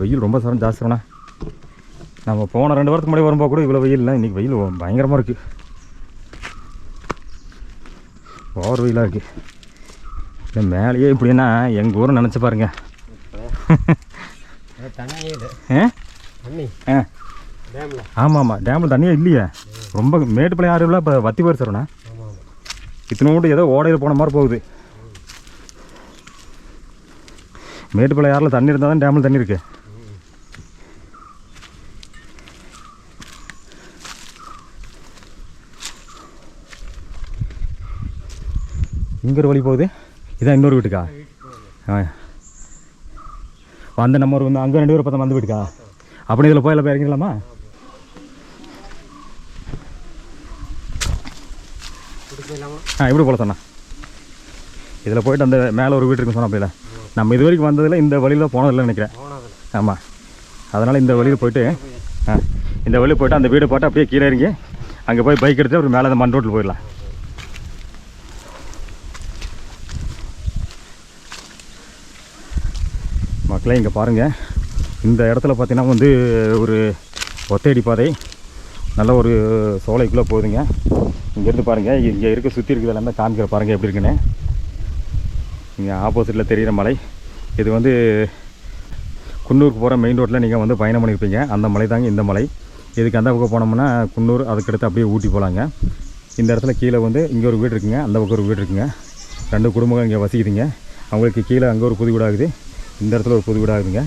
வெயில் ரொம்ப ஜாஸ்தியாண்ணா. நம்ம போன 2 வாரத்துக்கு முன்னாடி வரும்போது கூட இவ்வளோ வெயில் இல்லை. இன்றைக்கி வெயில் பயங்கரமாக இருக்குது. ஓவர் வெயிலாக இருக்குது. இல்லை மேலேயே இப்படின்னா எங்கள் ஊரை நினச்சி பாருங்க. ஆமாம் ஆமாம், டேமில் தண்ணியே இல்லையே. ரொம்ப மேட்டுப்பாளையம் ஆறுல இப்போ வத்தி போயிரு சார்ண்ணா. இத்தனோண்டு ஏதோ ஓடையில் போன மாதிரி போகுது. மேட்டுப்பாளையம் ஆறில் தண்ணி இருந்தால் தான் டேமில் தண்ணி இருக்குது. இங்கே ஒரு வழி போகுது. இதான் இன்னொரு வீட்டுக்கா? அந்த நம்ம ஒரு அங்கே 2 பேர் பார்த்தா வந்து வீட்டுக்கா? அப்படி இதில் போய் எல்லாம் போய் இறங்கிடலாமா? இப்படி போல சொன்னா. இதில் போயிட்டு அந்த மேலே ஒரு வீடு இருக்குன்னு சொன்னால் அப்படில நம்ம இது வரைக்கும் வந்ததில் இந்த வழியில் போனதில்லை நினைக்கிறேன். ஆமாம், அதனால் இந்த வழியில் போயிட்டு இந்த வழியில் போய்ட்டு அந்த வீடை போட்டு அப்படியே கீழே இறங்கி அங்கே போய் பைக் எடுத்து அப்புறம் மேலே அந்த மண் ரோட்டில் போயிடலாம். மக்களே இங்கே பாருங்கள், இந்த இடத்துல பார்த்தீங்கன்னா வந்து ஒரு ஒத்தையடி பாதை நல்ல ஒரு சோலைக்குள்ளே போகுதுங்க. இங்கேருந்து பாருங்கள், இங்கே இருக்க சுற்றி இருக்கிறது எல்லாமே காமிக்கிற பாருங்கள் எப்படி இருக்குன்னு. இங்கே ஆப்போசிட்டில் தெரிகிற மலை இது வந்து குன்னூருக்கு போகிற மெயின் ரோட்டில் நீங்கள் வந்து பயணம் பண்ணியிருப்பீங்க. அந்த மலை தாங்க இந்த மலை. இதுக்கு அந்த பக்கம் போனோம்னா குன்னூர், அதுக்கடுத்து அப்படியே ஊட்டி போகலாங்க. இந்த இடத்துல கீழே வந்து இங்கே ஒரு வீடு இருக்குங்க, அந்த பக்கம் ஒரு வீடு இருக்குங்க. 2 குடும்பங்கள் இங்கே வசிக்குதுங்க. அவங்களுக்கு கீழே அங்கே ஒரு புது வீடாகுது, இந்த இடத்துல ஒரு புது வீடாகுதுங்க.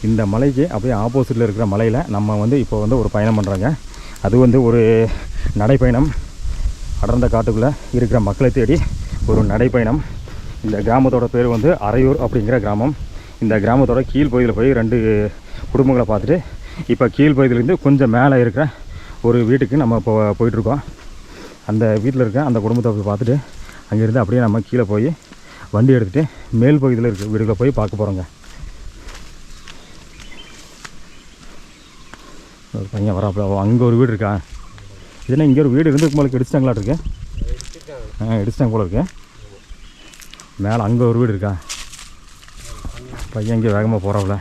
இந்த மலைக்கு அப்படியே ஆப்போசிட்டில் இருக்கிற மலையில் நம்ம வந்து இப்போ வந்து ஒரு பயணம் பண்ணுறாங்க. அது வந்து ஒரு நடைப்பயணம். அடர்ந்த காட்டுக்குள்ளே இருக்கிற மக்களை தேடி ஒரு நடைப்பயணம். இந்த கிராமத்தோட பேர் வந்து அரையூர் அப்படிங்கிற கிராமம். இந்த கிராமத்தோட கீழ்ப்பகுதியில் போய் 2 குடும்பங்களை பார்த்துட்டு இப்போ கீழ்ப்பகுதியிலேருந்து கொஞ்சம் மேலே இருக்கிற ஒரு வீட்டுக்கு நம்ம இப்போ போயிட்டுருக்கோம். அந்த வீட்டில் இருக்க அந்த குடும்பத்தை போய் பார்த்துட்டு அங்கேருந்து அப்படியே நம்ம கீழே போய் வண்டி எடுத்துகிட்டு மேல் பகுதியில் இருக்கிற வீடுகளை போய் பார்க்க போகிறோங்க. ஒரு பையன் வராப்புல. அங்கே ஒரு வீடு இருக்கா? இதுனா இங்கே ஒரு வீடு இருந்துக்கு மேலே இடிச்சிட்டாங்களா இருக்கு? இடிச்சிட்டாங்க போல இருக்கு. மேலே அங்கே ஒரு வீடு இருக்கா? பையன் இங்கே வேகமாக போகிறாப்புல.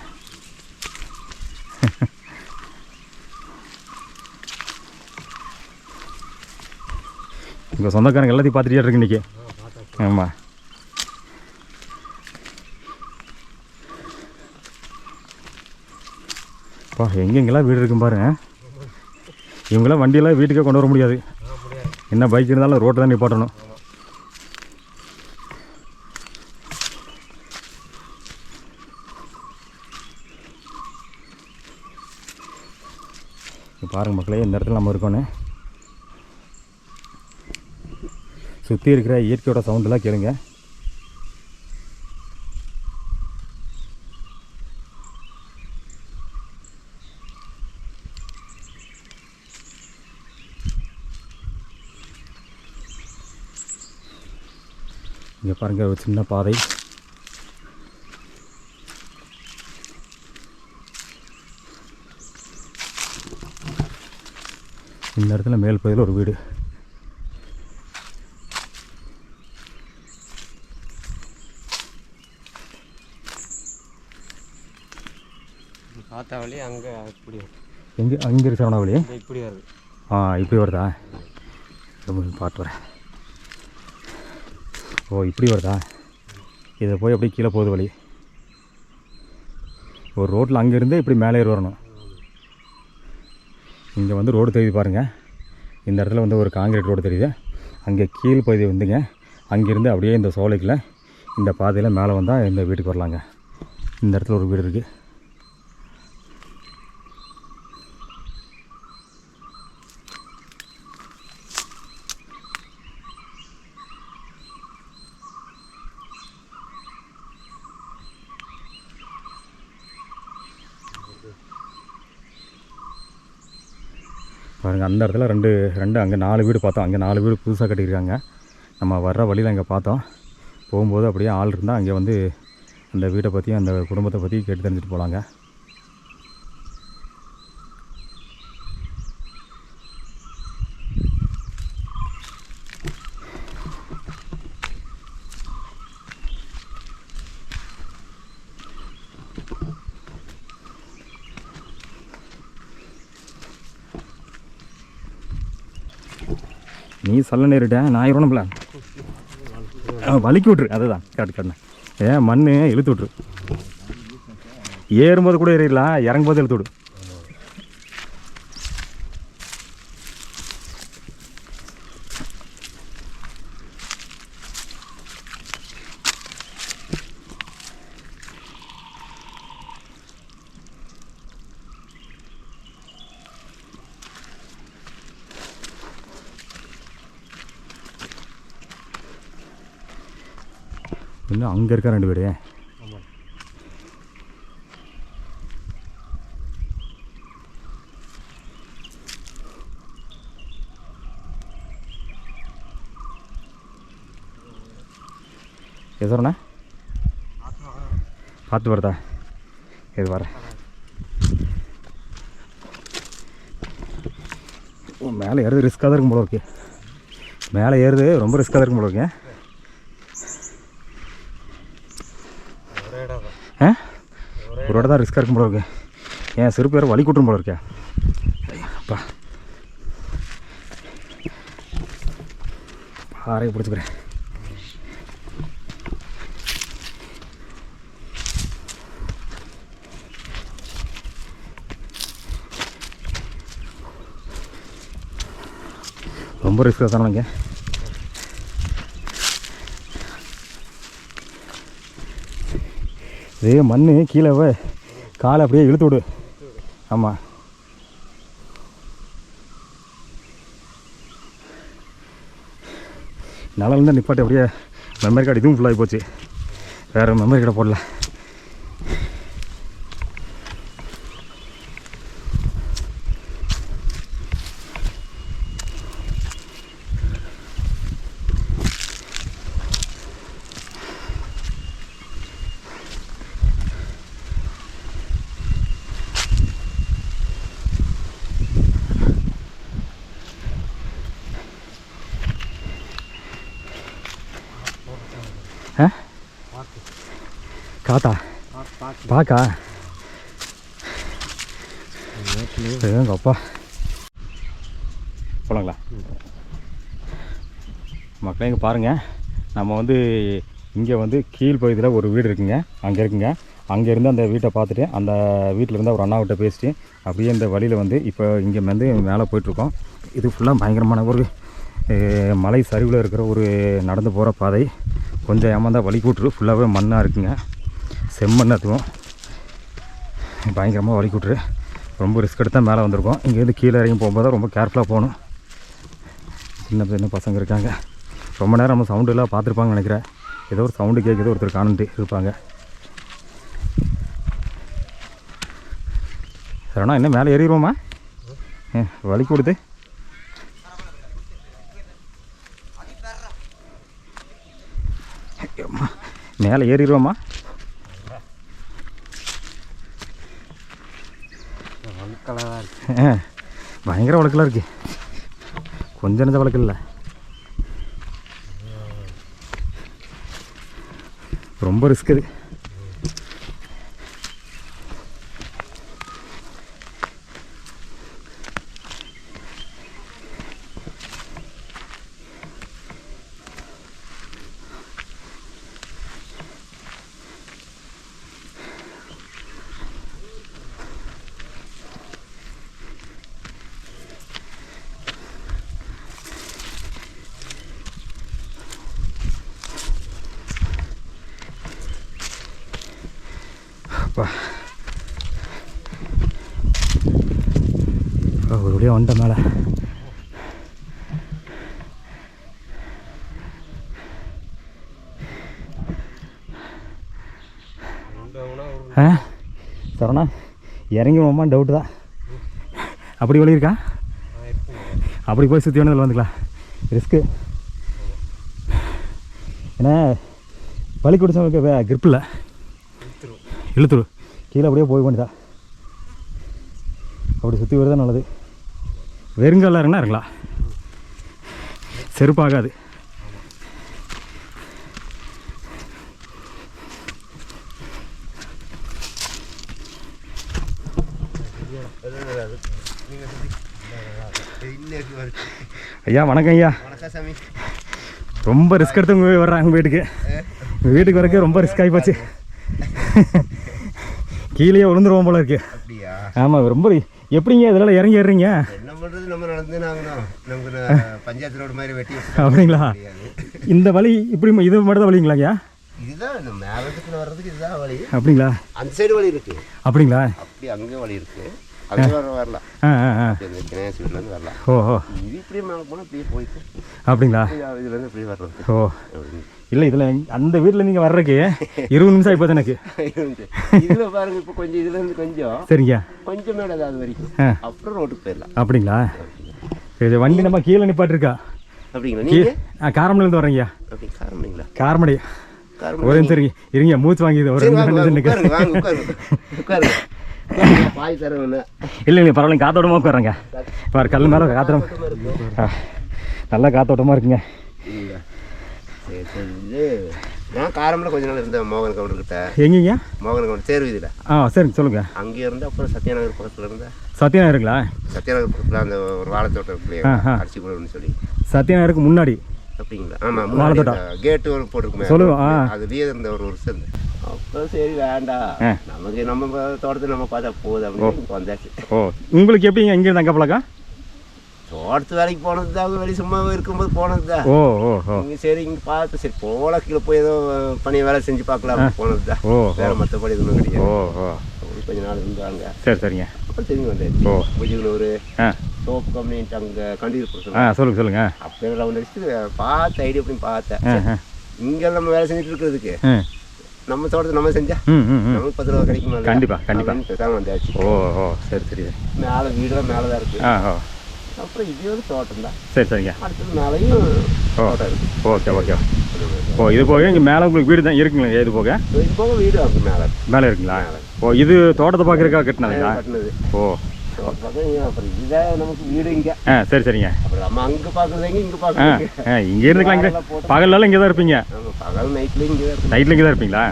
இங்கே சொந்தக்காரங்க எல்லாத்தையும் பார்த்துட்டே இருக்கு இன்றைக்கி. ஆமாம், அப்பா எங்கெங்கெல்லாம் வீடு இருக்கும் பாருங்க. இவங்களாம் வண்டியெல்லாம் வீட்டுக்கே கொண்டு வர முடியாது. என்ன பைக் இருந்தாலும் ரோட்டை தான் நிப்பாட்டணும். பாருங்கள் மக்களே, இந்த இடத்துல நம்ம இருக்கோன்னு சுற்றி இருக்கிற இயற்கையோட சவுண்டெல்லாம் கேளுங்க. இங்கே பாருங்கள், ஒரு சின்ன பாதை. இந்த இடத்துல மேல் பகுதியில் ஒரு வீடு. காத்தாவளி அங்கே இப்படி எங்கே அங்கே இருக்கு சரவணாவளி? இப்படி வருது. இப்படி வருதா? பாட்டு வரேன். ஓ இப்படி வருதா? இதை போய் அப்படியே கீழே போகுது வழி. ஒரு ரோட்டில் அங்கேருந்து இப்படி மேலே ஏறி வரணும். இங்கே வந்து ரோடு தெரியுது பாருங்கள். இந்த இடத்துல வந்து ஒரு காங்கிரீட் ரோடு தெரியுது. அங்கே கீழ் பகுதி வந்துங்க. அங்கேருந்து அப்படியே இந்த சோலைக்குள்ள இந்த பாதையில் மேலே வந்தால் இந்த வீட்டுக்கு வரலாங்க. இந்த இடத்துல ஒரு வீடு இருக்குது. பாருங்கள், அந்த இடத்துல ரெண்டு அங்கே 4 வீடு பார்த்தோம். அங்கே 4 வீடு புதுசாக கட்டியிருக்காங்க. நம்ம வர்ற வழியில் அங்கே பார்த்தோம். போகும்போது அப்படியே ஆள் இருந்தால் அங்கே வந்து அந்த வீட்டை பற்றியும் அந்த குடும்பத்தை பற்றி கேட்டு தெரிஞ்சுட்டு போகலாங்க. நீ சொல்ல நேரிட்டேன் நான் இருவணும்ல வலிக்கி விட்ரு அதுதான் காட்டுண்ணே மண் இழுத்து விட்ரு ஏறும்போது கூட ஏறிடலாம் இறங்கும்போது இழுத்து விடு இன்னும் அங்கே இருக்கா 2 பேர் எதுண்ணா பார்த்து வருதா இது வர மேலே ஏறுது ரிஸ்க்காக தான் இருக்கும் போல இருக்கு மேலே ஏறுது ரொம்ப ரிஸ்க்காக தான் இருக்கும் போல இருக்கேன் ஒரு இடம் தான் ரிஸ்க்காக இருக்கும் போல இருக்கு ஏன் சிறு பேர் வலி கூட்டும் போல இருக்கேன் அப்பா பாறையை பிடிச்சிக்கிறேன் ரொம்ப ரிஸ்க்காக தானேங்க இதே மண் கீழே காலை அப்படியே இழுத்து விடு ஆமாம் நலன் நிப்பாட்டி அப்படியே மெமரி கார்டு இதுவும் ஃபுல்லாகி போச்சு வேறு மெமரி கார்டை போடல காத்தா பாக்கா எங்கள் அப்பா போலாங்களா மக்களே இங்கே பாருங்கள் நம்ம வந்து இங்கே வந்து கீழ் பகுதியில் ஒரு வீடு இருக்குங்க அங்கே இருக்குங்க அங்கேருந்து அந்த வீட்டை பார்த்துட்டு அந்த வீட்டில் இருந்து ஒரு அண்ணாவிட்ட பேசிட்டு அப்படியே இந்த வழியில் வந்து இப்போ இங்கே வந்து மேலே போயிட்டுருக்கோம் இது ஃபுல்லாக பயங்கரமான ஒரு மலை சரிவில் இருக்கிற ஒரு நடந்து போகிற பாதை கொஞ்சம் ஏமாந்தால் வலி கூட்டுரு ஃபுல்லாகவே மண்ணாக இருக்குங்க செம்மண் அதுவும் பயங்கரமாக வலி கூட்டுரு ரொம்ப ரிஸ்க் எடுத்து தான் மேலே வந்திருக்கோம் இங்கேருந்து கீழே இறங்கி போகும்போது ரொம்ப கேர்ஃபுல்லாக போகணும் சின்ன பசங்க இருக்காங்க ரொம்ப நேரம் நம்ம சவுண்டு எல்லாம் பார்த்துருப்பாங்கன்னு நினைக்கிறேன் ஏதோ ஒரு சவுண்டு கேட்குது ஒருத்தர் காணுன்ட்டு இருப்பாங்க சரணா என்ன மேலே ஏறிடுவோமா வலி கொடுத்து மேலே ஏறிடுவோமா பயங்கர வழக்கெல்லாம் இருக்கு கொஞ்சம் நெஞ்ச வழக்கு இல்லை ரொம்ப ரிஸ்க் இது ஒரு வழியாக வந்த மேலே சரணா இறங்கி போமா டவுட்டு தான் அப்படி வழி இருக்கா அப்படி போய் சுற்றி வேணதில் வந்துக்கலாம் ரிஸ்க்கு ஏன்னா வலி குடிச்சவங்களுக்கு கிரிப்பில் இழுத்துரு கீழே அப்படியே போய் வேண்டியதா அப்படி சுற்றி வருதான் நல்லது வெறுங்கல்லாம் இருக்குன்னா இருக்கலாம் செருப்பாகாது ஐயா வணக்கம் ஐயா. வணக்கம் சாமி. ரொம்ப ரிஸ்க் எடுத்து உங்கள் வர்றாங்க வீட்டுக்கு. வீட்டுக்கு வரக்கே ரொம்ப ரிஸ்க் ஆகி போச்சு. கீழே விழுந்துருவோம் போல இருக்கு. அப்படியா? ஆமாம். ரொம்ப எப்படிங்க இதெல்லாம் இறங்கி ஏறுறீங்க? என்ன பண்ணுறது, நம்ம நடந்து நாங்கணும் நமக்கு பஞ்சாயத்து ரோடு மாதிரி வெட்டி. அப்படிங்களா? இந்த வழி இப்படி இது மட்டும் தான் வழிங்களா ஐயா? இதுதான் இந்த மேலத்துக்குள்ள வர்றதுக்கு இதுதான் வழி. அப்படிங்களா? அந்த சைடு வழி இருக்கு. அப்படிங்களா? அப்படி அங்கே வழி இருக்கு. அங்கே வரலாம். கிணேசிலேருந்து வரலாம். ஓஹோ. இது இப்படியே மேலே போனால் இப்படியே போயிட்டு. அப்படிங்களா? இதுலேருந்து இப்படியே வர்றது. ஓ இல்லை இதில் அந்த வீட்டில் நீங்கள் வர்றதுக்கு 20 நிமிஷம் ஆகிப்போது எனக்கு. இதில் பாருங்க இப்போ கொஞ்சம் இதுலேருந்து கொஞ்சம் சரிங்க கொஞ்சம் மேலே அது வரைக்கும் அப்புறம் ரோட்டுக்கு போயிடலாம். அப்படிங்களா? சரி வண்டி நம்ம கீழே நிப்பாட்டிருக்கா. அப்படிங்களா? நீங்கள் காரமடையிலேருந்து வரீங்கய்யா. அப்படி காரமடைங்களா? காரமடை ஒரு நிமிஷம் சரி இருங்க மூச்சு வாங்கிது ஒரு பாய் தரேன். இல்லை இல்லை பரவாயில்ல காத்தோட்டமாக உட்காருங்க. பாரு கல் மேலே காத்தோட்டம் நல்லா காத்தோட்டமாக இருக்குங்க. சரி சரி. இது நான் காரமடை கொஞ்ச நாள் இருந்தேன் மோகன் கவுண்டர்கிட்ட. எங்கேங்க? மோகன் கவுண்டர் தேர்வு இதில். சரிங்க சொல்லுங்கள். அங்கே இருந்து அப்புறம் சத்யாநகர் பக்கத்தில் இருந்தேன். சத்யாநகருங்களா? சத்யாநகர் பக்கத்தில் அந்த ஒரு வாழைத்தோட்டம் இருக்குல்லையா, அரிசி போடணும்னு சொல்லி. சத்யாநகருக்கு முன்னாடி. அப்படிங்களா? ஆமாம், வாழைத்தோட்டம் கேட்டு ஒரு போட்டிருக்குமே. சொல்லுவோம். அதுலேயே இருந்த ஒரு வருஷம் இருந்தேன். அப்புறம் சரி வேண்டாம், நமக்கு நம்ம தோட்டத்தை நம்ம பார்த்தா போகுது அப்படின்னு வந்தாச்சு. ஓ உங்களுக்கு எப்படிங்க இங்கேருந்து அங்கே பழக்கம்? தோட்டத்து வேலைக்கு போனது தான், வெளியே சும்மா இருக்கும்போது போனது தான். ஓ ஓ ஓ. இங்கே சரி இங்கே பார்த்து சரி போல கீழே போய் ஏதோ பணி வேலை செஞ்சு பார்க்கலாம் போனது தான். ஓ வேறு மற்றபடி எதுவும் கிடையாது. ஓ ஓ. கொஞ்ச நாள் இருந்தாங்க. சரி சரிங்க. அப்புறம் திரும்பி வந்தேன். ஓ புஜிகளூர் சோப்பு கம்பெனின்ட்டு அங்கே கண்டிப்பாக சொல்லுங்க சொல்லுங்க. அப்போ ரவுண்ட் அடிச்சுட்டு பார்த்து ஐடியா அப்படின்னு பார்த்தேன். இங்கே நம்ம வேலை செஞ்சுட்டு இருக்கிறதுக்கு நம்ம தோட்டத்தை நம்ம செஞ்சா நமக்கு 10 ரூபா கிடைக்குமா? கண்டிப்பாக கண்டிப்பாக. பேசாமல் வந்தாச்சு. ஓ ஓ சரி சரி. மேலே வீடெல்லாம் மேலே தான் இருக்குது. ஓ அப்புறம் இது ஒரு தோட்டம் தான். சரி சரிங்க. அடுத்தது மேலேயும் தோட்டம் இருக்குது. Okay okay. ஓ இது போக இங்கே மேலே உங்களுக்கு வீடு தான் இருக்குங்களா? இது போக இது போக வீடு அங்கே மேலே மேலே இருக்குங்களா? ஓ இது தோட்டத்தை பார்க்குறதுக்காக கட்டினதுங்களா? கட்டினது. ஓ அப்புறம் இதான் நமக்கு வீடு இங்கே. சரி சரிங்க. அப்புறம் நம்ம அங்கே பார்க்குறதுங்க இங்கே பார்க்குறதுங்க. இங்கே இருந்துக்கலாம். இங்கே பகல்லாம் இங்கே தான் இருப்பீங்க? ஆமாம், பகல் நைட்லேயும் இங்கே தான். நைட்டில் இங்கே தான் இருப்பீங்களா?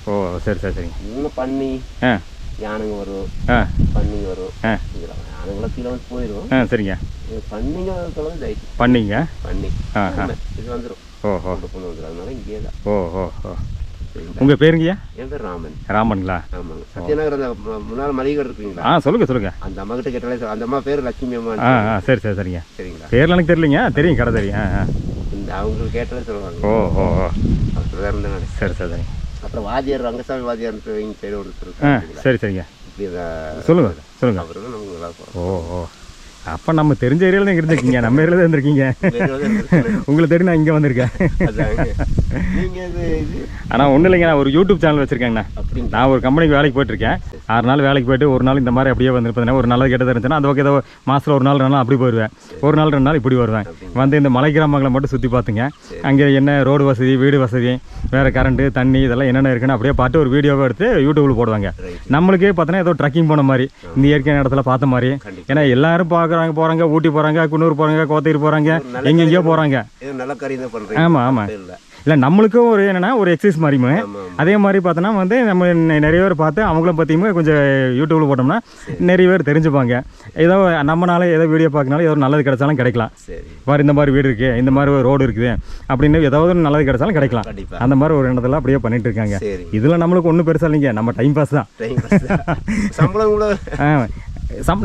ஓ சரி சரி சரிங்க. இன்னும் பண்ணி யானைங்க வரும், பண்ணிங்க வரும். யானைங்களாம் கீழே வந்து போயிடும். சரிங்க. பண்ணிங்க தொலைஞ்சு பண்ணிங்க பண்ணி இது வந்துடும். ஓஹோ கொண்டு வந்துடும். அதனால இங்கே தான். ஓ ஓ ஓ. உங்கள் பேருங்கய்யா? என் பேர் ராமன். ராமனுங்களா? ஆமாங்க. சத்யநகர் அந்த முன்னாள் மளிகை கடை இருக்குங்களா? சொல்லுங்க சொல்லுங்க. அந்த அம்மா கிட்ட கேட்டாலே அந்த அம்மா பேர் லட்சுமி அம்மா. சரி சரி சரிங்க. சரிங்களா? பேர்லாம் எனக்கு தெரியலைங்க. தெரியும் கடை தெரியும். இந்த அவங்களுக்கு கேட்டாலே சொல்லுவாங்க. ஓ ஓ ஓ. அப்படிதான் இருந்தேன். சரி சரி சரிங்க. அப்புறம் வாத்தியார் ரங்கசாமி வாத்தியார்ன்ட்டு இங்கே பேர் ஒருத்தர். சரி சரிங்க. இப்படி சொல்லுங்க சொல்லுங்க. அவரு தான் நமக்கு நல்லா போகிறோம். ஓ ஓ. அப்போ நம்ம தெரிஞ்ச ஏரியாவில் தான் இருந்திருக்கீங்க. நம்ம ஏரியாவில் தான் இருந்திருக்கீங்க. உங்களை தேடி நான் இங்கே வந்திருக்கேன். ஆனால் ஒன்றும் இல்லைங்க, நான் ஒரு யூடியூப் சேனல் வச்சுருக்கேங்கண்ணா. நான் ஒரு கம்பெனிக்கு வேலைக்கு போயிட்டுருக்கேன். 6 நாள் வேலைக்கு போய்ட்டு ஒரு நாள் இந்த மாதிரி அப்படியே வந்துருப்பேன். ஒரு நாள் கெட்டதாக இருந்துச்சுன்னா அது ஓகே, ஏதோ மாதத்தில் ஒரு நாள் 2 நாள் அப்படி போயிடுவேன். ஒரு நாள் 2 நாள் இப்படி வருவேன். வந்து இந்த மலை கிராமங்களை மட்டும் சுற்றி பார்த்துங்க. அங்கே என்ன ரோடு வசதி, வீடு வசதி, வேறு கரண்ட்டு, தண்ணி இதெல்லாம் என்னென்ன இருக்குன்னு அப்படியே பார்த்து ஒரு வீடியோவை எடுத்து யூடியூப்பில் போடுவாங்க. நம்மளுக்கே பார்த்தோன்னா ஏதோ ட்ரக்கிங் போன மாதிரி, இந்த இயற்கையான இடத்துல பார்த்த மாதிரி. ஏன்னா எல்லாரும் போகிறாங்க, ஊட்டி போகிறாங்க, குன்னூர் போகிறாங்க, கோத்தகிரி போகிறாங்க, எங்கெங்கேயோ போகிறாங்க. ஆமாம் ஆமாம். இல்லை நம்மளுக்கும் ஒரு என்னென்னா ஒரு எக்ஸசைஸ் மாதிரியுமே. அதே மாதிரி பார்த்தோன்னா வந்து நம்ம நிறைய பேர் பார்த்து அவங்களும் பார்த்தீங்கன்னா கொஞ்சம் யூடியூப்பில் போட்டோம்னா நிறைய பேர் தெரிஞ்சுப்பாங்க. ஏதோ நம்மளால ஏதோ வீடியோ பார்க்கனாலும் ஏதோ நல்லது கிடைச்சாலும் கிடைக்கலாம். பாரு இந்த மாதிரி வீடு இருக்குது, இந்த மாதிரி ஒரு ரோடு இருக்குது அப்படின்னு ஏதாவது நல்லது கிடைச்சாலும் கிடைக்கலாம். அந்த மாதிரி ஒரு எண்ணத்தில் அப்படியே பண்ணிட்டு இருக்காங்க. இதில் நம்மளுக்கு ஒன்றும் பெருசாக இல்லைங்க, நம்ம டைம் பாஸ் தான்.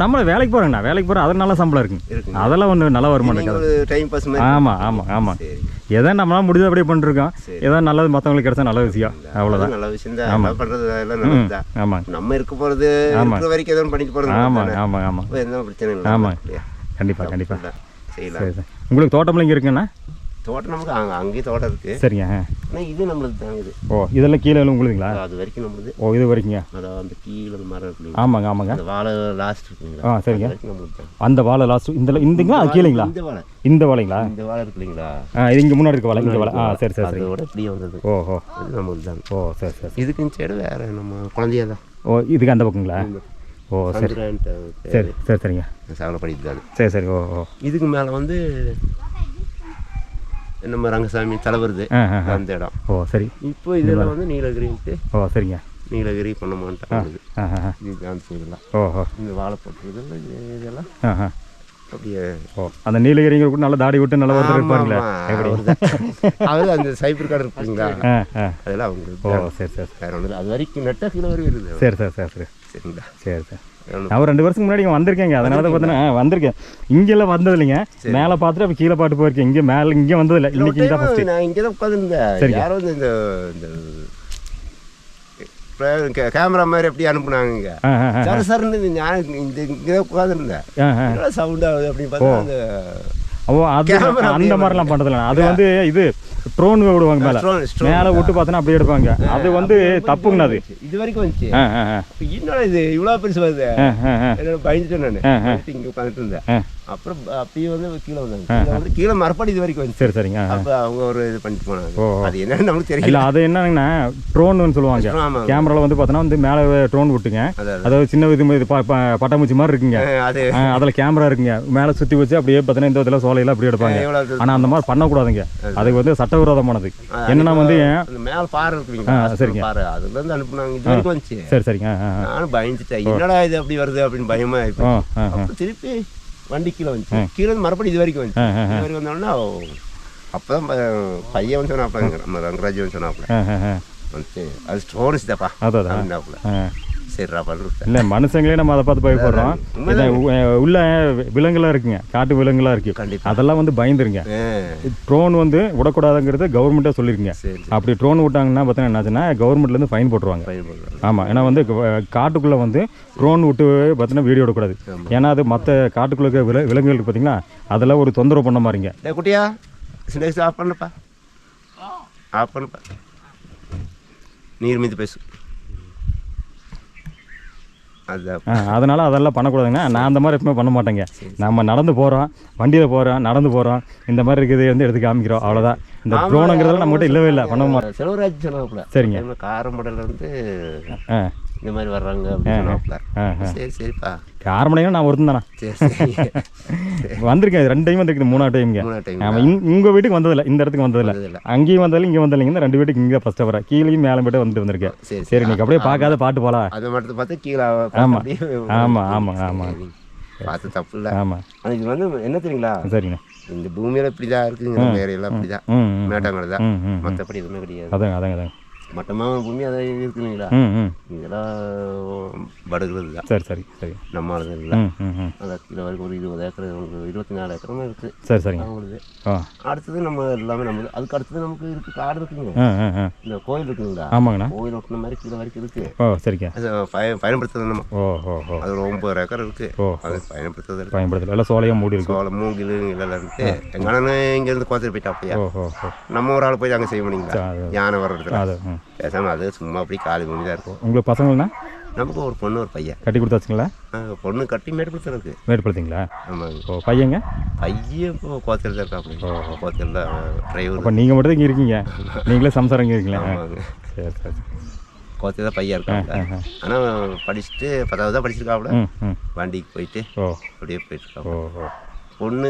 நம்மள வேலைக்கு போகிறேங்கண்ணா, வேலைக்கு போகிறோம், அதனால சம்பளம் இருக்குங்க. அதெல்லாம் ஒன்று நல்ல வருமானம் இருக்காது. ஆமாம் ஆமாம் ஆமாம். எதோ நம்மளால் முடிஞ்சது அப்படியே பண்ணிருக்கோம். ஏதோ நல்லது மற்றவங்களுக்கு கிடைச்சா நல்ல விஷயம், அவ்வளோதான். நல்ல விஷயம் தான். ஆமாம் ஆமாம். நம்ம இருக்க போகிறது வரைக்கும் எதுவும் பண்ணிட்டு போகிறது. ஆமாம் ஆமாம் ஆமாம். எந்த பிரச்சனை இல்லை. ஆமாம் கண்டிப்பாக கண்டிப்பாக. சரி சார். உங்களுக்கு தோட்டம்லாம் இங்கே இருக்குங்கண்ணா? தோட்டம் நமக்கு அங்கேயும் தோட்டம் இருக்குது. சரிங்க. ஆனால் இது நம்மளுக்கு தாங்குது. ஓ இதெல்லாம் கீழே உங்களுதுங்களா? அது வரைக்கும் நம்மளுது. ஓ இது வரைக்குங்க. அதாவது அந்த கீழே மரம் இருக்கு. ஆமாங்க ஆமாங்க. அந்த வாழை லாஸ்ட் இருக்குங்களா? சரிங்க. அந்த வாழை லாஸ்ட் இந்தங்களா அது கீழேங்களா? இந்த வாழைங்களா? இந்த வாழை இருக்கு இல்லைங்களா? இது இங்கே முன்னாடி இருக்க வாழை, இங்கே வாழை. சரி சரி சரி. அதோட இப்படியே வந்தது. ஓஹோ இது நம்மளுக்கு தான். ஓ சரி சரி. இதுக்கு சைடு வேறு நம்ம குழந்தையா தான். ஓ இதுக்கு அந்த பக்கங்களா? ஓ சரி சரி சரி சரிங்க. சேவலை படிக்கிறாரு. சரி சரி. ஓ ஓ. இதுக்கு மேலே வந்து நம்ம ரங்கசாமி தலைவருது அந்த இடம். ஓ சரி. இப்போ இதெல்லாம் வந்து நீலகிரின்ட்டு. ஓ சரிங்க. நீலகிரி பண்ணமான்ட்டு இதுதான் செய்யலாம். ஓஹோ. இந்த வாழை போட்டுருது இதெல்லாம் அப்படியே. ஓ அந்த நீலகிரிங்க கூட நல்லா தாடி விட்டு நல்லா ஒருத்தர் இருப்பாங்களே அவர் அந்த சைபர் கார்டு இருக்குங்களா அதெல்லாம் அவங்க. ஓ சரி சரி வேற ஒன்று அது வரைக்கும் நெட்டாக கீழே வரைக்கும் இருக்குது. சரி சரி சரி சரி சரிங்களா. சரி சரி நான் ஒரு 2 வருஷத்துக்கு முன்னாடி இங்கே வந்திருக்கேங்க. அதனால தான் பார்த்தீங்கன்னா வந்திருக்கேன். இங்கெல்லாம் வந்தது இல்லைங்க. மேலே பார்த்துட்டு அப்போ கீழே பாட்டு போயிருக்கேன். இங்கே மேலே இங்கே வந்ததில்லை. இன்னைக்கு தான் ஃபஸ்ட்டு நான் இங்கே தான் உட்காந்துருந்தேன். சரி யாரோ இந்த கேமரா மாதிரி எப்படி அனுப்புனாங்க சார் சார்னு நான் இந்த இங்கே தான் உட்காந்துருந்தேன். சவுண்ட் ஆகுது அப்படின்னு பார்த்தா அந்த ஓ அது அந்த மாதிரிலாம் பண்ணுறதில்ல. அது வந்து இது ட்ரோன் விடுவாங்க மேலே மேலே விட்டு பார்த்தோன்னா அப்படியே எடுப்பாங்க. அது வந்து தப்புங்கண்ணா. அது இது வரைக்கும் வந்துச்சு. என்னடா இது இவ்வளோ பெருசு வருது என்னோட பயந்துட்டேன். நான் இங்கே உட்காந்துட்டு இருந்தேன். அப்புறம் அப்பயும் வந்து கீழே வந்தாங்க. கீழே மறுபடி இது வரைக்கும் வந்து. சரி சரிங்க. அப்போ அவங்க ஒரு இது பண்ணிட்டு போனாங்க. அது என்னன்னு நமக்கு தெரியல. இல்லை அது என்னங்கன்னா ட்ரோன்னு சொல்லுவாங்க. கேமராவில் வந்து பார்த்தோன்னா வந்து மேலே ட்ரோன் விட்டுங்க. அதாவது சின்ன இது பட்டாம்பூச்சி மாதிரி இருக்குங்க. அது அதில் கேமரா இருக்குங்க. மேலே சுற்றி வச்சு அப்படியே பார்த்தீங்கன்னா இந்த இதில் சோலையெல்லாம் அப்படியே எடுப்பாங்க. ஆனால் அந்த மாதிரி பண்ணக்கூடாதுங்க. அதுக்கு வந்து சட்டவிரோதமானது. என்னன்னா வந்து மேலே பாறை இருக்குங்க. சரிங்க. பாறை அதுலேருந்து அனுப்புனாங்க. இது வரைக்கும் வந்துச்சு. சரி சரிங்க. நானும் பயந்துட்டேன். என்னடா இது அப்படி வருது அப்படின்னு பயமா. திருப்பி வண்டி கீழே வந்துச்சு. கீழே மறுபடி இது வரைக்கும் வந்துச்சு. இது வரைக்கும் வந்தோடனே அப்போதான் பையன் வந்து சொன்னாப்ல, நம்ம ரங்கராஜ் வந்து சொன்னாப்ல வந்துச்சு. அது ஸ்டோன்ஸ் தாப்பா அப்படின்னாப்புல. சரிடா பண்ணுறேன். இல்லை மனுஷங்களே நம்ம அதை பார்த்து பயப்படுறோம். உள்ள விலங்குலாம் இருக்குங்க. காட்டு விலங்குலாம் இருக்கு. அதெல்லாம் வந்து பயந்துருங்க. ட்ரோன் வந்து விடக்கூடாதுங்கிறது கவர்மெண்ட்டே சொல்லியிருக்குங்க. அப்படி ட்ரோன் விட்டாங்கன்னா பார்த்தீங்கன்னா என்னாச்சுன்னா கவர்மெண்ட்லேருந்து ஃபைன் போட்டுருவாங்க. ஆமாம். ஏன்னா வந்து காட்டுக்குள்ளே வந்து ட்ரோன் விட்டு பார்த்தீங்கன்னா வீடியோ எடுக்கக்கூடாது. ஏன்னா அது மற்ற காட்டுக்குள்ளே இருக்க விலங்குகளுக்கு பார்த்தீங்கன்னா அதெல்லாம் ஒரு தொந்தரவு பண்ண மாதிரிங்க. குட்டியா ஸ்நாக்ஸ் ஆஃப் பண்ணப்பா, ஆஃப் பண்ணப்பா, நீர் மீது பேசு. அதனால அதெல்லாம் பண்ணக்கூடாதுங்க. நான் அந்த மாதிரி எப்பவுமே பண்ண மாட்டேங்க. நம்ம நடந்து போகிறோம், வண்டியில் போகிறோம், நடந்து போகிறோம், இந்த மாதிரி இருக்கிறது வந்து எடுத்து காமிக்கிறோம், அவ்வளோதான். இந்த ட்ரோனுங்கிறதெல்லாம் நம்மகிட்ட இல்லவே இல்லை, பண்ண மாட்டோம். செலவராஜ் சொன்னாப்புல. சரிங்க. காரமடையில் வந்து இந்த மாதிரி வர்றாங்க அப்படின்னு சொன்னாப்புல. சரி சரிப்பா. காரமடையும் நான் ஒருத்தன் தானே. சரி சரி வந்திருக்கேன். 2 டைம் வந்திருக்குது. 3ஆவது டைமுங்க. ஆமாம். உங்கள் வீட்டுக்கு வந்ததில்லை, இந்த இடத்துக்கு வந்ததில்லை. அங்கேயும் வந்ததில்லை, இங்கே வந்ததில்லைங்க. 2 வீட்டுக்கு இங்கே தான் ஃபஸ்ட்டு வரேன். கீழேயும் மேலே போய்ட்டு வந்திருக்கேன். சரி நீங்க அப்படியே பார்க்காத பாட்டு போகலாம். அதை மட்டும் பார்த்து கீழே. ஆமாம் ஆமாம் ஆமாம் ஆமாம் பார்த்து தப்பு இல்லை. ஆமாம். ஆனால் இது வந்து என்ன தெரியுங்களா? சரிங்க. இந்த பூமியில் இப்படி தான் இருக்குங்க. நம்ம ஏரியாலாம் அப்படி தான், மேட்டாங்கடை தான், மற்றபடி எதுவுமே கிடையாது. அதாங்க அதாங்க அதாங்க மட்டமாக பூமி அதான் இருக்குங்களா. இதெல்லாம் படுகிறது தான். சரி சரி சரி. நம்ம ஆளுங்க இல்லை. அதான் கீழே வரைக்கும் ஒரு 20 ஏக்கர், 24 ஏக்கரமாக இருக்குது. சரி சரிங்க. அவங்களுக்கு அடுத்தது நம்ம எல்லாமே நம்மளுக்கு. அதுக்கு அடுத்தது நமக்கு இருக்குது, காடு இருக்குங்க. இந்த கோயில் இருக்குங்களா. ஆமாங்கண்ணா. கோயில் ஒட்டின மாதிரி கீழே வரைக்கும் இருக்குது. ஓ சரிங்க. அது பயன்படுத்துறது நம்ம. ஓ ஓ. அது ஒரு 9 ஏக்கர் இருக்குது. அது பயன்படுத்துறது எல்லாம் சோலையாக மூடி இருக்கு. சோளம் மூங்கில் எல்லாம் இருக்குது. எங்கள் அண்ணன் இங்கேருந்து கோத்துட்டு போயிட்டா அப்படியா. நம்ம ஒரு ஆள் போய் அங்கே செய்ய முடியுங்களா? யானை வர்றது பேசாமல் அது சும்மா அப்படி காலி பூமி தான் இருக்கும். உங்களுக்கு பசங்கள்னா? நமக்கு ஒரு பொண்ணு ஒரு பையன். கட்டி கொடுத்தாச்சுங்களா? பொண்ணு கட்டி மேட்டுப்படுத்துறதுக்கு. மேட்டுப்படுத்திங்களா? ஆமாங்க. ஓ பையங்க? பையன் இப்போ கோத்தல் தான் இருக்கா. அப்படி கோத்தல் தான் டிரைவர். இப்போ நீங்கள் மட்டும் இங்கே இருக்கீங்க, நீங்களே சம்சாரம் இங்கே இருக்கீங்களா? ஆமாங்க. சரி சரி. கோத்தல் தான் பையன் இருக்காங்க. ஆனால் படிச்சுட்டு 10வது தான் படிச்சிருக்காப்புல. வண்டிக்கு போயிட்டு அப்படியே போயிட்டு இருக்காங்க. பொண்ணு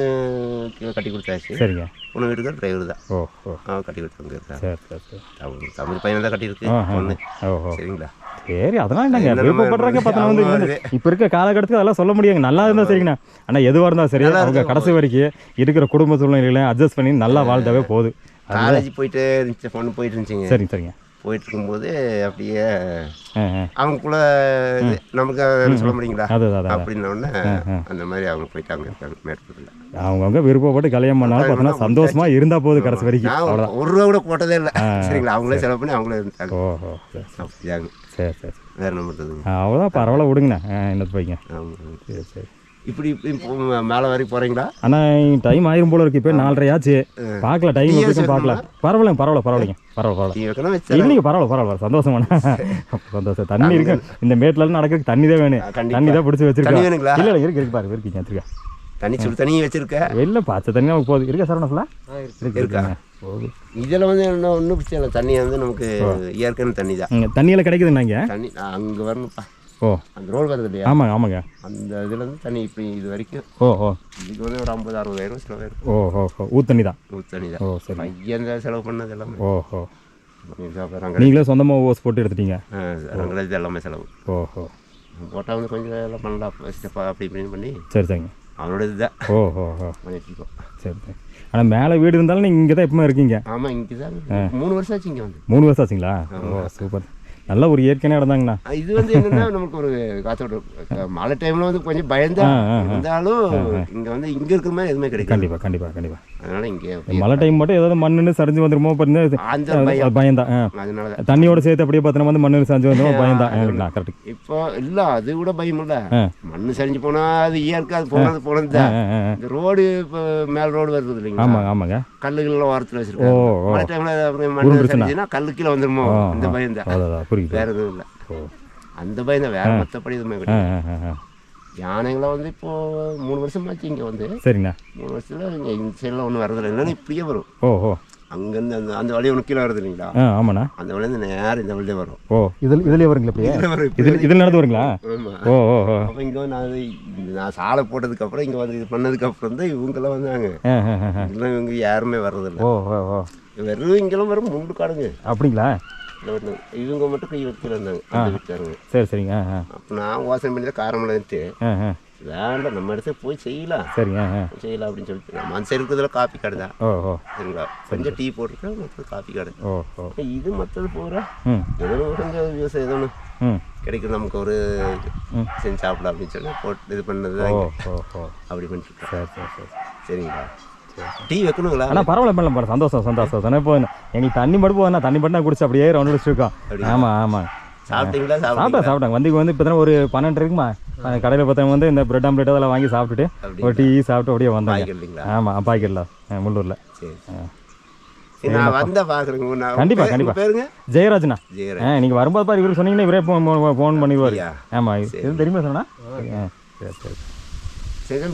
கட்டி கொடுத்தாச்சு. சரிங்க. பொண்ணு வீட்டுக்கு டிரைவர் தான். அவன் கட்டி கொடுத்து இருக்கா. சரி சரி சரி. தமிழ் பையன் தான் கட்டியிருக்கு பொண்ணு. சரிங்களா. சரி அதெல்லாம் என்னங்க விருப்பப்படுறாங்க. பார்த்தா வந்து இப்போ இருக்க காலகட்டத்துக்கு அதெல்லாம் சொல்ல முடியாங்க. நல்லா இருந்தால் சரிங்கண்ணா. ஆனால் எதுவாக இருந்தால் சரி, அவங்க கடைசி வரைக்கும் இருக்கிற குடும்ப சூழ்நிலையில அட்ஜஸ்ட் பண்ணி நல்லா வாழ்ந்தாவே போதும். காலேஜ் போயிட்டு இருந்துச்சு, பொண்ணு போயிட்டு இருந்துச்சுங்க. சரிங்க சரிங்க. போயிட்டு இருக்கும்போது அப்படியே அவங்களுக்குள்ள நமக்கு சொல்ல முடியுங்களா அப்படின்னோடனே அந்த மாதிரி அவங்க போயிட்டாங்க இருக்காங்க மேட்டுப்பட்டில். அவங்கவுங்க விருப்பப்பட்டு கல்யாணம் பண்ணாலும் பார்த்தோன்னா சந்தோஷமா இருந்தா போதும் கடைசி வரைக்கும். ஒரு ரூபா கூட போட்டதே இல்லை. சரிங்களா. அவங்களே செலவு பண்ணி அவங்களே இருந்தாங்க. ஓஹோ அப்படியாங்க. சரி சரி. வேற என்ன பண்ணுறது. அவ்வளோதான் பரவாயில்ல விடுங்கண்ணா. என்னது போய்ங்க. ஆமாம். சரி சரி. இப்படி மேலே வரைக்கும் போகிறீங்களா? ஆனால் டைம் ஆயிரும் போல இருக்கு. இப்போ 4:30 ஆச்சு. பார்க்கல டைம் வரைக்கும் பார்க்கல. பரவாயில்லைங்க பரவாயில்லைங்க பரவாயில்ல. இல்லைங்க பரவாயில்ல சந்தோஷமான சந்தோஷம். தண்ணி இருக்கு இந்த மேட்லாம் நடக்கிறதுக்கு தண்ணி தான் வேணும். தண்ணி தான் பிடிச்சி வச்சிருக்கேன். இல்லை இல்லை இருக்கு பாரு இருக்கீங்க வச்சிருக்கேன். தண்ணி சுடு தண்ணி வச்சிருக்கேன். இல்லை பச்சை தண்ணி நமக்கு போகுது. இருக்கா சரவணா இருக்காங்க. இதில் வந்து ஒன்றும் பிரச்சனை இல்லை. தண்ணி வந்து நமக்கு இயற்கையான தண்ணி தான். தண்ணியெல்லாம் கிடைக்குதுண்ணாங்க. தண்ணி அங்கே வரணும்ப்பா. ஓ அந்த ரோடு வருது இல்லையா. ஆமாங்க ஆமாங்க. அந்த இதுலேருந்து தண்ணி இப்படி இது வரைக்கும். இதுக்கு வந்து ஒரு 50-60 செலவாயிரும். ஊத்தண்ணி தான். ஊத்தண்ணி தான். சரி. பையன் தான் செலவு பண்ணது எல்லாமே. நீங்களே சொந்தமாக ஓஸ் போட்டு எடுத்துட்டீங்க. ரங்கராஜ் எல்லாமே செலவு. போட்டால் வந்து கொஞ்சம் எல்லாம் பண்ணலாம் அப்படி இப்படின்னு பண்ணி. சரி சரிங்க. அவனோட இதுதான் ஓ ஓ ஓ பண்ணிட்டுருக்கோம். சரி சரி. ஆனால் மேலே வீடு இருந்தாலும் நீங்கள் இங்கே தான் எப்பவுமே இருக்கீங்க? ஆமாம், இங்கே தான் 3 வருஷம் ஆச்சு இங்கே வந்து. 3 வருஷம் ஆச்சுங்களா? ஓ சூப்பர். நல்ல ஒரு இயற்கையான இடம் தாங்கண்ணா. இது வந்து என்னன்னா நமக்கு ஒரு காத்தோட மழை டைமில் வந்து கொஞ்சம் பயந்தா இருந்தாலும் இங்கே வந்து இங்கே இருக்கிற மாதிரி எதுவுமே கிடைக்கும். கண்டிப்பாக கண்டிப்பாக கண்டிப்பாக. அதனால இங்கே மழை டைம் மட்டும் ஏதாவது மண்ணுன்னு சரிஞ்சு வந்துருமோ அந்த பயந்தான். அதனால தண்ணியோட சேர்த்து அப்படியே பார்த்தோன்னா வந்து மண்ணு சரிஞ்சு வந்துடும் பயந்தான். கரெக்ட். இப்போ இல்லை அது கூட பயம் இல்லை. மண்ணு சரிஞ்சு போனால் அது இயற்கை அது போனது தான். இந்த ரோடு இப்போ மேல் ரோடு வருது இல்லைங்களா? ஆமாங்க ஆமாங்க. கல்லுகள் ஓரத்தில் வச்சிருக்கோம். மழை டைமில் மண்ணு சரிஞ்சுன்னா கல்லு கீழே வந்துருமோ இந்த பயம் தான். வேற எதுவும் இல்லை. அந்த பயம் தான், வேற மற்றபடி எதுவுமே கிடையாது. யானைகளை வந்து இப்போ 3 வருஷமாச்சு இங்கே வந்து. சரிண்ணா. 3 வருஷத்துல இங்கே இந்த சைடில் ஒன்றும் வரதில்லை. இல்லைன்னா இப்படியே வரும். ஓஹோ. அங்கேருந்து அந்த வழி ஒன்று கீழே வருது இல்லைங்களா? ஆமாண்ணா. அந்த வழியிருந்து நேரம் இந்த வழியிலே வரும். ஓ இதுலேயே வருங்களா? அப்படியே இதில் நடந்து வருங்களா? ஆமாம். ஓ ஓ ஓ. அப்போ இங்கே வந்து நான் சாலை போட்டதுக்கப்புறம் இங்கே வந்து இது பண்ணதுக்கப்புறம் தான் இவங்கெல்லாம் வந்தாங்க. இதெல்லாம் இவங்க யாருமே வர்றதில்லை. ஓ ஓ ஓ. வெறும் இங்கெல்லாம் வெறும் முண்டு காடுங்க. அப்படிங்களா? இவங்க மட்டும் கை வச்சு இருந்தாங்க அந்த வீட்டுக்காரங்க. சரி சரிங்க. அப்போ நான் யோசனை பண்ணி தான் காரமலைன்ட்டு வேண்டாம் நம்ம இடத்துல போய் செய்யலாம். சரிங்க. செய்யலாம் அப்படின்னு சொல்லிட்டு நம்ம அந்த சைடு இருக்கிறதுல காப்பி கடை தான். ஓஹோ. சரிங்களா? கொஞ்சம் டீ போட்டுருக்கேன், மற்றது காப்பி கடை. ஓஹோ. இது மற்றது போகிற ஏதோ கொஞ்சம் விவசாயம் ஏதோ ஒன்று கிடைக்கும் நமக்கு ஒரு செஞ்சு சாப்பிடலாம் அப்படின்னு சொல்லி போட்டு இது பண்ணது தான். அப்படி பண்ணிட்டு. சரி சரி சரி. சரிங்களா? டீ வைக்கணுங்களா? ஆனால் பரவாயில்ல பண்ணலாம். சந்தோஷம் தானே. இப்போ எங்களுக்கு தண்ணி மட்டும் போதுண்ணா. தண்ணி மட்டும் நான் குடிச்சு அப்படியே ரவுண்ட் வச்சுருக்கோம். ஆமாம் ஆமாம். சாப்பிட்டீங்களா? சாப்பிட்டாங்க. வந்து இப்போ தானே ஒரு 12 இருக்குமா கடையில் பார்த்தவங்க வந்து இந்த பிரெட் ஆம்லேட் அதெல்லாம் வாங்கி சாப்பிட்டுட்டு ஒரு டீ சாப்பிட்டு அப்படியே வந்தாங்க. ஆமாம் பாய்க்கல முள்ளூரில். நான் வந்தா பார்க்குறேங்க. கண்டிப்பாக கண்டிப்பாக. பேருங்க ஜெயராஜ்ண்ணா. நீங்கள் வரும்போது பாரு இவருக்கு சொன்னீங்கன்னா இவரே ஃபோன் பண்ணிடுவார். ஆமாம் இது தெரியுமா சொன்னா? சரி சரி.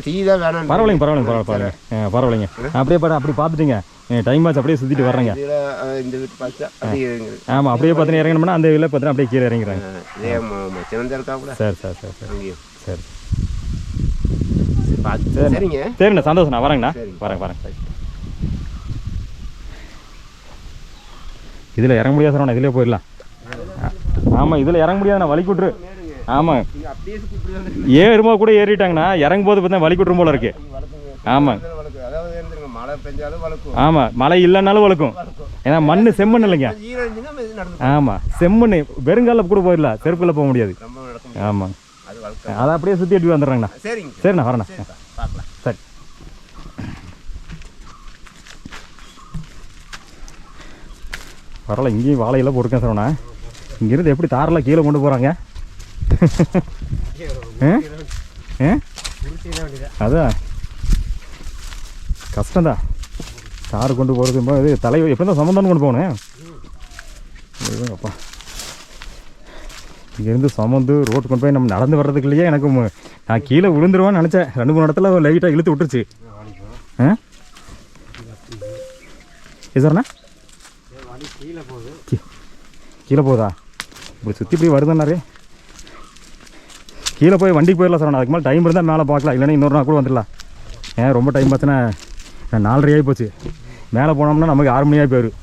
டீ தான் வேணாம். பரவாயில்லைங்க. அப்படியே அப்படி பார்த்துட்டீங்க. டைம் ஆச்சு அப்படியே சுற்றிட்டு வர்றேங்க. இந்த வீட்டு பார்த்தா ஆமாம் அப்படியே பார்த்தீங்கன்னா இறங்கணும்னா அந்த இதில் பார்த்தீங்கன்னா அப்படியே கீழே இறங்கிறாங்க. சரி சரி சரி சரி சரி சரிங்க. சரிண்ணா சந்தோஷண்ணா. வரேங்கண்ணா. வரேன். இதில் இறங்க முடியாது சார். இதிலே போயிடலாம். ஆமாம் இதில் இறங்க முடியாதுண்ணா. வலி கூட்டுரு. ஆமாம் ஏறுமா கூட ஏறிட்டாங்கண்ணா. இறங்கும் போது பார்த்தா வலி கூட்டுரும் போல இருக்கு. ஆமாம் ஆமாம் மழை இல்லைன்னாலும் வளர்க்கும். ஏன்னா மண் செம்மண் இல்லைங்க. ஆமாம் செம்மண் வெறுங்கால கூட போயிடலாம். செருப்பில் போக முடியாது. ஆமாம் அதை அப்படியே சுற்றி எட்டி வந்துடுறாங்கண்ணா. சரிண்ணா வரேண்ணா. சரி பரவாயில்ல. இங்கேயும் வாழையெல்லாம் போட்டுருக்கேன் சார்ண்ணா. இங்கேருந்து எப்படி தாரெல்லாம் கீழே கொண்டு போகிறாங்க? அதான் கஷ்டம்தான் கார் கொண்டு போகிறது. இது தலைவர் எப்படி தான் சம்மந்தம் கொண்டு போகணும். அப்பா இங்கேருந்து சமந்து ரோட்டு கொண்டு போய் நம்ம நடந்து வர்றதுக்குள்ளேயே எனக்கு நான் கீழே விழுந்துருவான்னு நினச்சேன். 2-3 இடத்துல லைட்டாக இழுத்து விட்டுருச்சு. சார்ண்ணா கீழே போகுதா? இப்படி சுற்றி இப்படி வருதுன்னாரு. கீழே போய் வண்டிக்கு போயிடலாம் சார். அதுக்கு மேலே டைம் இருந்தால் மேலே பார்க்கலாம். இல்லைன்னா இன்னொரு நாள் கூட வந்துடலாம். ரொம்ப டைம் பார்த்தினா 4:30 ஆகி போச்சு. மேலே போனோம்னா நமக்கு 6 மணி ஆகி போயிடும்.